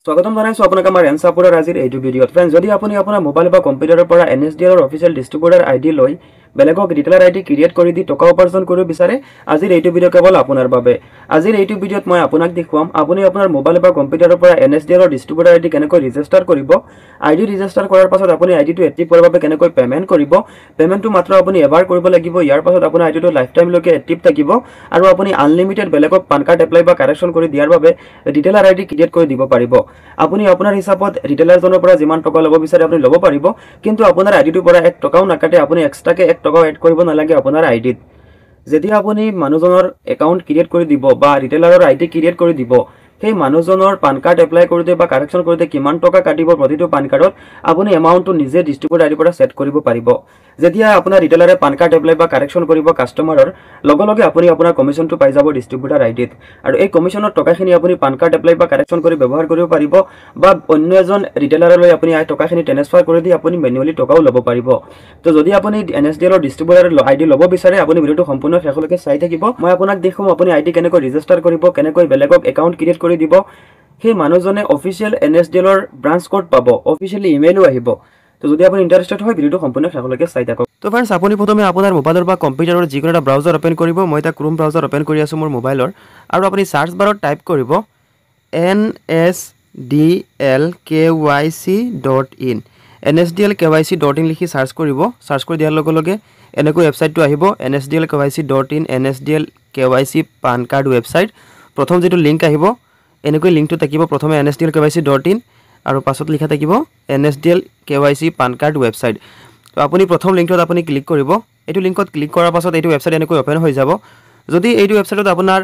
স্বাগতম জানাইছো আপোনাক আমাৰ এনসাপুৰৰ আজিৰ এইটো ভিডিঅ'ত। ফ্ৰেন্ড, যদি আপুনি আপোনাৰ মোবাইল বা কম্পিউটাৰৰ পৰা NSDL অফিচিয়েল ডিস্ট্ৰিবিউটাৰ আইডি লৈ বেলেগক ৰিটেলাৰ আইডি ক্ৰিয়েট কৰি দি টকা উপাৰ্জন কৰিব বিচাৰে, আজিৰ এইটো ভিডিঅ' কেৱল আপোনাৰ বাবে। আজিৰ এইটো ভিডিঅ'ত মই আপোনাক দেখুৱাম আপুনি আপোনাৰ মোবাইল বা কম্পিউটাৰৰ পৰা NSDL ডিস্ট্ৰিবিউটাৰ আইডি কেনেকৈ ৰেজিষ্টাৰ কৰিব। আইডি ৰেজিষ্টাৰ কৰাৰ পাছত আপুনি আইডিটো এক্টিভ কৰাৰ বাবে কেনেকৈ পেমেন্ট কৰিব। পেমেন্টটো মাত্ৰ আপুনি এবাৰ কৰিব লাগিব। ইয়াৰ পাছত আপোনাৰ আইডিটো লাইফ টাইম লৈকে এক্টিভ থাকিব আৰু আপুনি আনলিমিটেড বেলেগক পান কাৰ্ড এপ্লাই বা কাৰেকশ্যন কৰি দিয়াৰ বাবে ৰিটেলাৰ আইডি ক্ৰিয়েট কৰি দিব পাৰিব। আপুনি আপোনাৰ হিচাপত ৰিটেলাৰজনৰ পৰা যিমান টকা ল'ব বিচাৰে আপুনি ল'ব পাৰিব, কিন্তু আপোনাৰ আইডিটোৰ পৰা 1 টকাও নাকাটে। আপুনি এক্সট্ৰাকে 1 টকাও এড কৰিব নালাগে আপোনাৰ আইডিত। যেতিয়া আপুনি মানুহজনৰ একাউণ্ট ক্ৰিয়েট কৰি দিব বা ৰিটেলাৰৰ আইডি ক্ৰিয়েট কৰি দিব, সেই মানুহজনৰ পান কাৰ্ড এপ্লাই কৰোঁতে বা কাৰেকশ্যন কৰোঁতে কিমান টকা কাটিব প্ৰতিটো পান কাৰ্ডত আপুনি এমাউণ্টটো নিজে ডিস্ট্ৰিবিউটাৰ আইডিৰ পৰা ছেট কৰিব পাৰিব। যেতিয়া আপোনাৰ ৰিটেলাৰে পান কাৰ্ড এপ্লাই বা কাৰেকশ্যন কৰিব কাষ্টমাৰৰ, লগে লগে আপুনি আপোনাৰ কমিশ্যনটো পাই যাব ডিস্ট্ৰিবিউটাৰ আইডিত। আৰু এই কমিশ্যনৰ টকাখিনি আপুনি পান কাৰ্ড এপ্লাই বা কাৰেকশ্যন কৰি ব্যৱহাৰ কৰিব পাৰিব, বা অন্য এজন ৰিটেলাৰলৈ আপুনি টকাখিনি ট্ৰেন্সফাৰ কৰি দি আপুনি মেনুৱেলি টকাও ল'ব পাৰিব। তো যদি আপুনি NSDL ডিস্ট্ৰিবিউটাৰ আইডি ল'ব বিচাৰে, আপুনি ভিডিঅ'টো সম্পূৰ্ণ শেষলৈকে চাই থাকিব। মই আপোনাক দেখুৱাম আপুনি আইডি কেনেকৈ ৰেজিষ্টাৰ কৰিব, কেনেকৈ বেলেগক একাউণ্ট ক্ৰিয়েট কৰি দিব। সেই মানুহজনে অফিচিয়েল NSDL ব্ৰাঞ্চ কোড পাব, অফিচিয়েলি ইমেইলো আহিব। তো যদি আপুনি ইণ্টাৰেষ্টেড হয়, ভিডিঅ'টো সম্পূৰ্ণ শেষলৈকে চাই থাকক। তো ফ্ৰেণ্ডছ, আপুনি প্ৰথমে আপোনাৰ মোবাইলৰ বা কম্পিউটাৰৰ যিকোনো এটা ব্ৰাউজাৰ অ'পেন কৰিব। মই এটা ক্ৰোম ব্ৰাউজাৰ অ'পেন কৰি আছোঁ মোৰ মোবাইলৰ, আৰু আপুনি চাৰ্চ বাৰত টাইপ কৰিব NSDLKYC.in। NSDLKYC.in লিখি চাৰ্চ কৰিব। চাৰ্চ কৰি দিয়াৰ লগে লগে এনেকৈ ৱেবছাইটটো আহিব, NSDLKYC.in, NSDLKYC PAN card website. প্ৰথম যিটো লিংক আহিব, এনেকৈ লিংকটো থাকিব। প্ৰথমে NSDLKYC.in আৰু পাছত লিখা থাকিব NSDLKYC পান কাৰ্ড ৱেবছাইট। তো আপুনি প্ৰথম লিংকটোত আপুনি ক্লিক কৰিব। এইটো লিংকত ক্লিক কৰাৰ পাছত এইটো ৱেবছাইট এনেকৈ অ'পেন হৈ যাব। যদি এইটো ৱেবছাইটত আপোনাৰ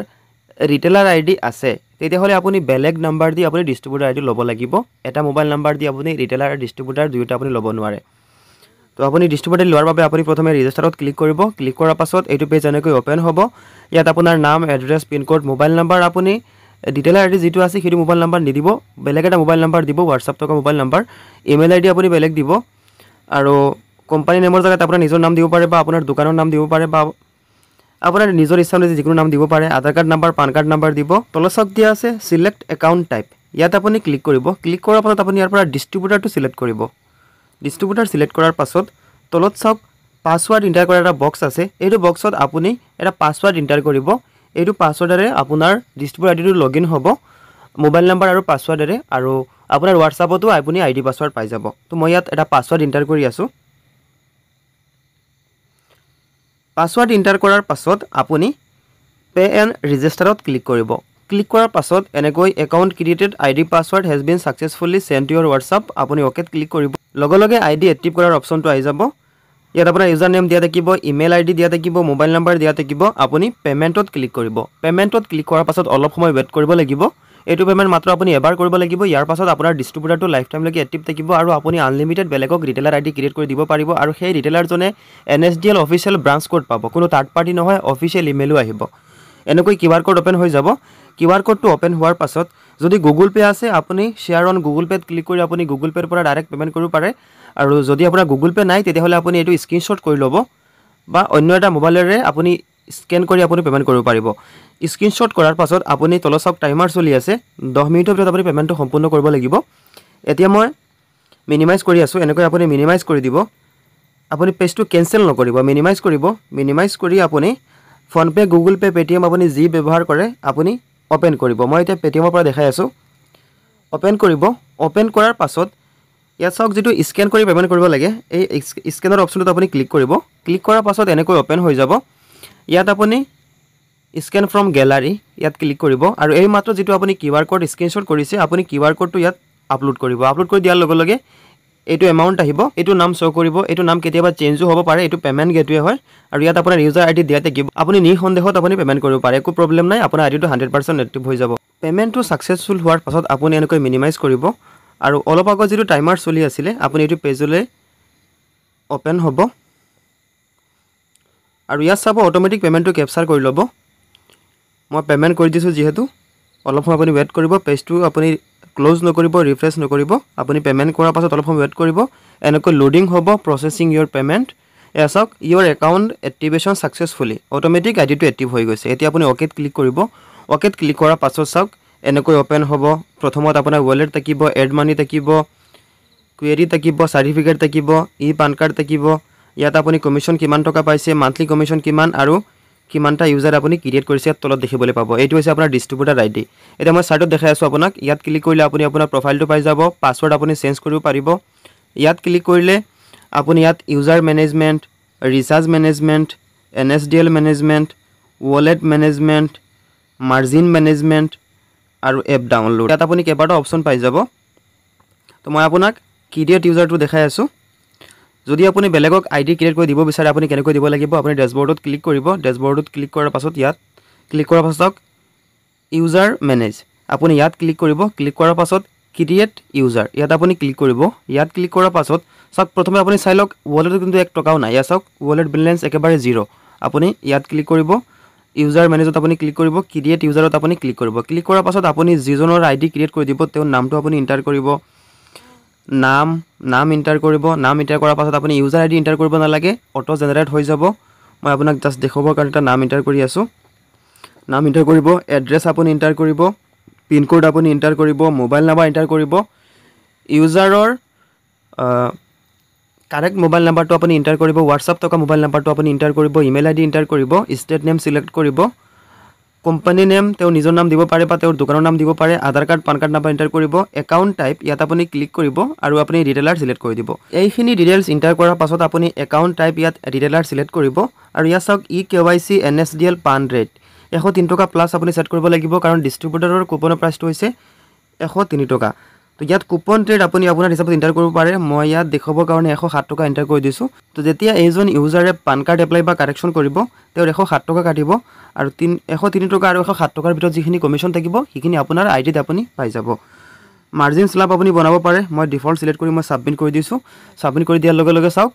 ৰিটেলাৰ আইডি আছে, তেতিয়াহ'লে আপুনি বেলেগ নাম্বাৰ দি আপুনি ডিস্ট্ৰিবিউটাৰ আইডি ল'ব লাগিব। এটা মোবাইল নাম্বাৰ দি আপুনি ৰিটেলাৰ আৰু ডিস্ট্ৰিবিউটাৰ দুয়োটা আপুনি ল'ব নোৱাৰে। তো আপুনি ডিস্ট্ৰিবিউটাৰ লোৱাৰ বাবে আপুনি প্ৰথমে ৰেজিষ্টাৰত ক্লিক কৰিব। ক্লিক কৰাৰ পাছত এইটো পেজ এনেকৈ অ'পেন হ'ব। ইয়াত আপোনাৰ নাম, এড্ৰেছ, পিনক'ড, মোবাইল নাম্বাৰ, আপুনি ৰিটেলাৰ আইডি যিটো আছে সেইটো মোবাইল নাম্বাৰ নিদিব, বেলেগ এটা মোবাইল নাম্বাৰ দিব, হোৱাটছআপ থকা মোবাইল নাম্বাৰ। ইমেইল আইডি আপুনি বেলেগ দিব, আৰু কোম্পানী নেমৰ জেগাত আপোনাৰ নিজৰ নাম দিব পাৰে, বা আপোনাৰ দোকানৰ নাম দিব পাৰে, বা আপোনাৰ নিজৰ ইচ্ছা অনুযায়ী যিকোনো নাম দিব পাৰে। Aadhaar card number, PAN card number দিব। তলত চাওক দিয়া আছে চিলেক্ট একাউণ্ট টাইপ, ইয়াত আপুনি ক্লিক কৰিব। ক্লিক কৰাৰ পাছত আপুনি ইয়াৰ পৰা ডিস্ট্ৰিবিউটাৰটো চিলেক্ট কৰিব। ডিস্ট্ৰিবিউটাৰ চিলেক্ট কৰাৰ পাছত তলত চাওক পাছৱাৰ্ড ইণ্টাৰ কৰাৰ এটা বক্স আছে। এইটো বক্সত আপুনি এটা পাছৱাৰ্ড ইণ্টাৰ কৰিব। এইটো পাছৱাৰ্ডেৰে আপোনাৰ ডিস্ট্ৰিবিউটাৰ আইডিটো লগইন হ'ব, মোবাইল নাম্বাৰ আৰু পাছৱাৰ্ডেৰে, আৰু আপোনাৰ হোৱাটছআপতো আপুনি আইডি পাছৱাৰ্ড পাই যাব। তো মই ইয়াত এটা পাছৱাৰ্ড ইণ্টাৰ কৰি আছোঁ। পাছৱাৰ্ড ইণ্টাৰ কৰাৰ পাছত আপুনি পে এণ্ড ৰেজিষ্টাৰত ক্লিক কৰিব। ক্লিক কৰাৰ পাছত এনেকৈ account created, ID password has been successfully sent to your WhatsApp, আপুনি অ'কেত ক্লিক কৰিব। লগে লগে আইডি এক্টিভ কৰাৰ অপশ্যনটো আহি যাব। ইয়াত আপোনাৰ ইউজাৰ নেম দিয়া থাকিব, ইমেইল আইডি দিয়া থাকিব, মোবাইল নাম্বাৰ দিয়া থাকিব। আপুনি পে'মেণ্টত ক্লিক কৰিব। পে'মেণ্টত ক্লিক কৰাৰ পাছত অলপ সময় ৱেইট কৰিব লাগিব। এইটো পে'মেণ্ট মাত্ৰ আপুনি এবাৰ কৰিব লাগিব। ইয়াৰ পাছত আপোনাৰ ডিস্ট্ৰিবিউটাৰটো লাইফ টাইমলৈকে এক্টিভ থাকিব, আৰু আপুনি আনলিমিটেড বেলেগক ৰিটেলাৰ আইডি ক্ৰিয়েট কৰি দিব পাৰিব। আৰু সেই ৰিটেলাৰজনে NSDL অফিচিয়েল ব্ৰাঞ্চ কোড পাব, কোনো থাৰ্ড পাৰ্টি নহয়, অফিচিয়েল ইমেইলো আহিব। এনেকৈ QR কোড অ'পেন হৈ যাব। QR কোডটো অ'পেন হোৱাৰ পাছত যদি গুগল পে' আছে, আপুনি শ্বেয়াৰ অন গুগল পে'ত ক্লিক কৰি আপুনি গুগল পে'ৰ পৰা ডাইৰেক্ট পে'মেণ্ট কৰিব পাৰে। আৰু যদি আপোনাৰ গুগল পে' নাই, তেতিয়াহ'লে আপুনি এইটো স্ক্ৰীনশ্বট কৰি ল'ব, বা অন্য এটা মোবাইলেৰে আপুনি স্কেন কৰি আপুনি পে'মেণ্ট কৰিব পাৰিব। স্ক্ৰীনশ্বট কৰাৰ পাছত আপুনি তলত চাওক টাইমাৰ চলি আছে, 10 মিনিটৰ ভিতৰত আপুনি পে'মেণ্টটো সম্পূৰ্ণ কৰিব লাগিব। এতিয়া মই মিনিমাইজ কৰি আছোঁ, এনেকৈ আপুনি মিনিমাইজ কৰি দিব। আপুনি পেজটো কেনচেল নকৰিব, মিনিমাইজ কৰিব। মিনিমাইজ কৰি আপুনি ফোনপে', গুগল পে', পে'টিএম আপুনি যি ব্যৱহাৰ কৰে আপুনি অ'পেন কৰিব। মই এতিয়া পে'টিএমৰ পৰা দেখাই আছোঁ। অ'পেন কৰিব। অ'পেন কৰাৰ পাছত ইয়াত চাওক যিটো স্কেন কৰি পে'মেণ্ট কৰিব লাগে, এই স্কেনৰ অপশ্যনটোত আপুনি ক্লিক কৰিব। ক্লিক কৰাৰ পাছত এনেকৈ অ'পেন হৈ যাব। ইয়াত আপুনি স্কেন ফ্ৰম গেলাৰী, ইয়াত ক্লিক কৰিব, আৰু এই মাত্ৰ যিটো আপুনি QR কোড স্ক্ৰীনশ্বট কৰিছে, আপুনি QR কোডটো ইয়াত আপলোড কৰিব। আপলোড কৰি দিয়াৰ লগে লগে এইটো এমাউণ্ট আহিব, এইটো নাম শ্ব' কৰিব। এইটো নাম কেতিয়াবা চেঞ্জো হ'ব পাৰে, এইটো পে'মেণ্ট গেটৱে হয়, আৰু ইয়াত আপোনাৰ ইউজাৰ আইডি দিয়া থাকিব। আপুনি নিঃসন্দেহত আপুনি পে'মেণ্ট কৰিব পাৰে, একো প্ৰব্লেম নাই, আপোনাৰ আইডিটো 100% এক্টিভ হৈ যাব। পে'মেণ্টটো ছাকচেছফুল হোৱাৰ পাছত আপুনি এনেকৈ মিনিমাইজ কৰিব, আৰু অলপ আগত যিটো টাইমাৰ চলি আছিলে, আপুনি এইটো পেজলৈ অ'পেন হ'ব, আৰু ইয়াত চাব অট'মেটিক পে'মেণ্টটো কেপচাৰ কৰি ল'ব। মই পে'মেণ্ট কৰি দিছোঁ যিহেতু, অলপ সময় আপুনি ৱেইট কৰিব। পেজটো আপুনি ক্ল'জ নকৰিব, ৰিফ্ৰেছ নকৰিব। আপুনি পে'মেণ্ট কৰাৰ পাছত অলপ সময় ৱেইট কৰিব। এনেকৈ লোডিং হ'ব, প্ৰচেছিং ইয়ৰ পে'মেণ্ট। এয়া চাওক ইয়ৰ একাউণ্ট এক্টিভেশ্যন ছাকচেছফুলি, অট'মেটিক আইডিটো এক্টিভ হৈ গৈছে। এতিয়া আপুনি অ'কেত ক্লিক কৰিব। অ'কেত ক্লিক কৰাৰ পাছত চাওক এনেকৈ ওপেন হ'ব প্ৰথমত আপোনাৰ ৱালেট থাকিব এড মানি থাকিব কুৱেৰি থাকিব চাৰ্টিফিকেট থাকিব পান কাৰ্ড থাকিব ইয়াত আপুনি কমিশ্যন কিমান টকা পাইছে মান্থলি কমিশ্যন কিমান আৰু কিমানটা ইউজাৰ আপুনি ক্ৰিয়েট কৰিছে ইয়াত তলত দেখিবলৈ পাব এইটো হৈছে আপোনাৰ ডিষ্ট্ৰিবিউটাৰ আইডি এতিয়া মই চাইটত দেখাই আছোঁ আপোনাক ইয়াত ক্লিক কৰিলে আপুনি আপোনাৰ প্ৰফাইলটো পাই যাব পাছৱৰ্ড আপুনি চেঞ্জ কৰিব পাৰিব ইয়াত ক্লিক কৰিলে আপুনি ইয়াত user management recharge management NSDL management wallet management margin management আৰু এপ ডাউনলোড ইয়াত আপুনি কেইবাটাও অপশ্যন পাই যাব তো মই আপোনাক ক্ৰিয়েট ইউজাৰটো দেখাই আছোঁ যদি আপুনি বেলেগক আইডি ক্ৰিয়েট কৰি দিব বিচাৰে আপুনি কেনেকৈ দিব লাগিব আপুনি ডেশবৰ্ডত ক্লিক কৰিব ডেশবৰ্ডত ক্লিক কৰাৰ পাছত ইয়াত ক্লিক কৰাৰ পাছত ইউজাৰ মেনেজ আপুনি ইয়াত ক্লিক কৰিব ক্লিক কৰাৰ পাছত ক্ৰিয়েট ইউজাৰ ইয়াত আপুনি ক্লিক কৰিব ইয়াত ক্লিক কৰাৰ পাছত চাওক প্ৰথমে আপুনি চাই লওক ৱালেটত কিন্তু 1 টকাও নাই ইয়াত চাওক ৱালেট বেলেঞ্চ একেবাৰে 0 আপুনি ইয়াত ক্লিক কৰিব ইউজাৰ মেনেজত আপুনি ক্লিক কৰিব ক্ৰিয়েট ইউজাৰত আপুনি ক্লিক কৰিব ক্লিক কৰাৰ পাছত আপুনি যিজনৰ আইডি ক্ৰিয়েট কৰি দিব তেওঁৰ নামটো আপুনি এন্টাৰ কৰিব নাম এন্টাৰ কৰিব নাম এন্টাৰ কৰাৰ পাছত আপুনি ইউজাৰ আইডি এন্টাৰ কৰিব নালাগে অটো জেনাৰেট হৈ যাব মই আপোনাক জাস্ট দেখাবৰ কাৰণে এটা নাম এন্টাৰ কৰি আছোঁ নাম এন্টাৰ কৰিব এড্ৰেছ আপুনি এন্টাৰ কৰিব পিন কোড আপুনি এন্টাৰ কৰিব মোবাইল নাম্বাৰ এন্টাৰ কৰিব ইউজাৰৰ কাৰেক্ট মোবাইল নাম্বাৰটো আপুনি এন্টাৰ কৰিব WhatsApp থকা মোবাইল নাম্বাৰটো আপুনি এন্টাৰ কৰিব ইমেইল আইডি এন্টাৰ কৰিব ষ্টেট নেম সিলেক্ট কৰিব কোম্পানী নেম তেওঁ নিজৰ নাম দিব পাৰে বা তেওঁৰ দোকানৰ নাম দিব পাৰে Aadhaar card PAN card number enter কৰিব একাউণ্ট টাইপ ইয়াত আপুনি ক্লিক কৰিব আৰু আপুনি ৰিটেইলাৰ সিলেক্ট কৰি দিব এইখিনি ডিটেইলছ এন্টাৰ কৰাৰ পাছত আপুনি একাউণ্ট টাইপ ইয়াত ৰিটেইলাৰ সিলেক্ট কৰিব আৰু ইয়াত চাওক KYC NSDL পান ৰেট 103 টকা প্লাস আপুনি সেট কৰিব লাগিব কাৰণ ডিস্ট্ৰিবিউটৰৰ কুপনৰ প্ৰাইসটো হৈছে 103 টকা তো ইয়াত কুপন ৰেট আপুনি আপোনাৰ হিচাপত এন্টাৰ কৰিব পাৰে মই ইয়াত দেখাবৰ কাৰণে 107 টকা এন্টাৰ কৰি দিছো তো যেতিয়া এইজন ইউজাৰে পান কাৰ্ড এপ্লাই বা কাৰেকচন কৰিব তেওঁৰ 107 টকা কাটিব আৰু 103 টকা আৰু 107 টকাৰ ভিতৰত যিখিনি কমিশ্যন থাকিব সেইখিনি আপোনাৰ আইডিত আপুনি পাই যাব মাৰ্জিন স্ল্যাব আপুনি বনাব পাৰে মই ডিফল্ট সিলেক্ট কৰি মই সাবমিট কৰি দিছো সাবমিট কৰি দিয়াৰ লগে লগে চাওক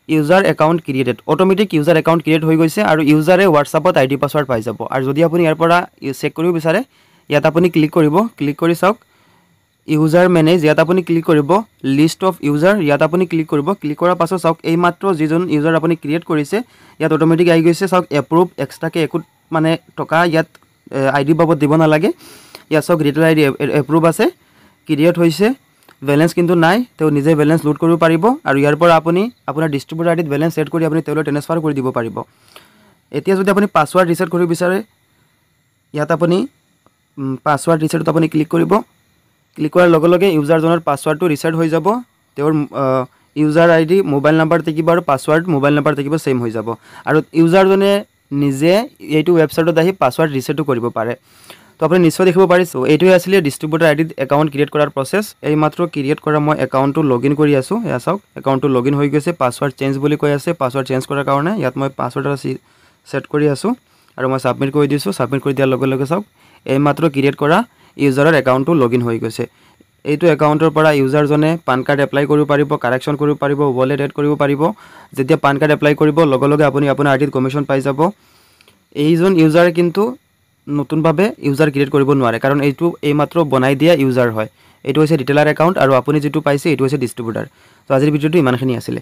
user account created automatic user account create হৈ গৈছে আৰু ইউজাৰে WhatsAppত আইডি পাছৱৰ্ড পাই যাব আৰু যদি আপুনি ইয়াৰ পৰা চেক কৰিব বিচাৰে ইয়াত আপুনি ক্লিক কৰিব ক্লিক কৰি চাওক ইউজাৰ মেনেজ ইয়াত আপুনি ক্লিক কৰিব লিষ্ট অফ ইউজাৰ ইয়াত আপুনি ক্লিক কৰিব ক্লিক কৰাৰ পাছত চাওক এই মাত্ৰ যিজন ইউজাৰ আপুনি ক্ৰিয়েট কৰিছে ইয়াত অটোমেটিক আহি গৈছে চাওক এপ্ৰুভ এক্সট্ৰাকে একো মানে টকা ইয়াত আইডি বাবদ দিব নালাগে ইয়াত চাওক ৰিটেল আইডি এপ্ৰুভ আছে ক্ৰিয়েট হৈছে বেলেন্স কিন্তু নাই তেও নিজে বেলেন্স লোড কৰিব পাৰিব আৰু ইয়াৰ পৰা আপুনি আপোনাৰ ডিস্ট্ৰিবিউটৰ আইডিত বেলেন্স সেট কৰি আপুনি তেলৈ ট্ৰান্সফাৰ কৰি দিব পাৰিব এতিয়া যদি আপুনি পাছৱৰ্ড ৰিসেট কৰিব বিচাৰে ইয়াত আপুনি পাছৱৰ্ড ৰিসেটত আপুনি ক্লিক কৰিব ক্লিক কৰাৰ লগে লগে ইউজাৰজনৰ পাছৱৰ্ডটো ৰিসেট হৈ যাব তেওঁৰ ইউজাৰ আইডি মোবাইল নাম্বাৰ থাকিব আৰু পাছৱৰ্ড মোবাইল নাম্বাৰ থাকিব সেম হৈ যাব আৰু ইউজাৰজনে নিজে এইটো ৱেবছাইটত আহি পাছৱৰ্ড ৰিসেটও কৰিব পাৰে তো আপুনি নিশ্চয় দেখিব পাৰিছো এইটোৱে আছিল ডিস্ট্ৰিবিউটৰ আইডিত একাউণ্ট ক্ৰিয়েট কৰাৰ প্ৰসেছ এই মাত্ৰ ক্ৰিয়েট কৰা মই একাউণ্টটো লগইন কৰি আছো এয়া চাওক একাউণ্টটো লগইন হৈ গৈছে পাছৱৰ্ড চেঞ্জ বুলি কৈ আছে পাছৱৰ্ড চেঞ্জ কৰাৰ কাৰণে ইয়াত মই পাছৱৰ্ড সেট কৰি আছো আৰু মই সাবমিট কৰি দিছো সাবমিট কৰি দিয়াৰ লগে লগে চাওক এই মাত্ৰ ক্ৰিয়েট কৰা ইউজাৰৰ একাউণ্টটো লগইন হৈ গৈছে এইটো একাউণ্টৰ পৰা ইউজাৰজনে পান কাৰ্ড এপ্লাই কৰিব পাৰিব কাৰেকচন কৰিব পাৰিব ৱালেট এড কৰিব পাৰিব যেতিয়া পান কাৰ্ড এপ্লাই কৰিব লগে লগে আপুনি আপোনাৰ আইডিত কমিশ্যন পাই যাব এইজন ইউজাৰ কিন্তু নতুনভাৱে ইউজাৰ ক্ৰিয়েট কৰিব নোৱাৰে কাৰণ এইটো এই মাত্ৰ বনাই দিয়া ইউজাৰ হয় এইটো হৈছে ৰিটেইলাৰ একাউণ্ট আৰু আপুনি যেটো পাইছে এইটো হৈছে ডিস্ট্ৰিবিউটাৰ তো আজিৰ ভিডিওটো ইমানখিনি আছিল